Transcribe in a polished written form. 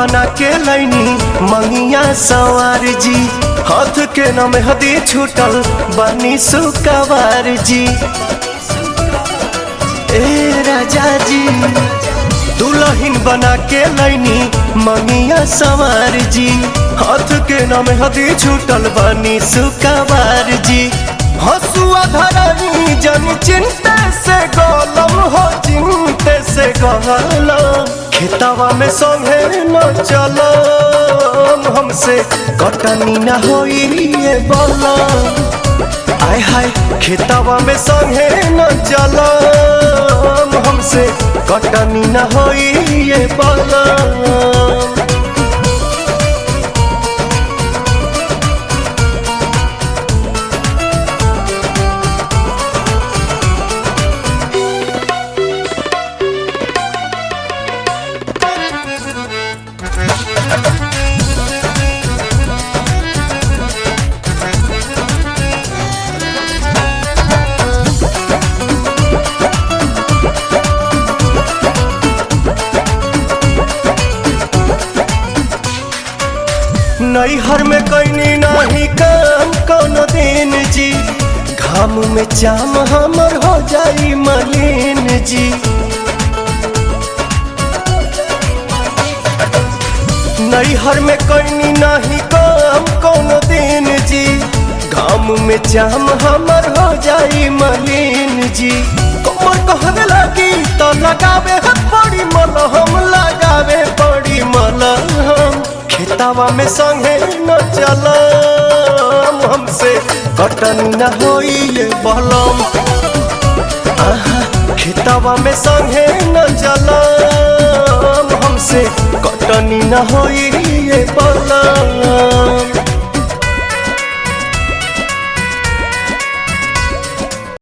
बना के लैनी मंगिया सवार जी। हाथ के न मेहदी छूटल बनी सुकवार जी। ए राजा जी दुल्हन बना के लैनी मंगिया सवार जी। हाथ के न मेहदी छूटल बनी सुकवार जी। हसुआ धरनी जन चिंते से गोलम हो, चिंते से गलम। खेतवा में संगे न चलम, हमसे कटनी न होई ये बलम। आय हाय खेतवा में संगे न चलम, हमसे कटनी न होई ये बलम। नैहर में कैनी नहीं काम कोनो दिन जी। घाम में चाम हमर हो जाई मलिन जी। नैहर में कैनी नहीं काम कोनो दिन जी। घाम में चाम हमर हो जाई मलिन जी। कमर कहने लगी तो लगावे पड़ी मलहम, लगावे पड़ी मलहम। खेतवा में संगे न चलम, हमसे कटनी न होई ये बलम। खेतवा में संगे न चलम, हमसे कटनी न होई ये बलम।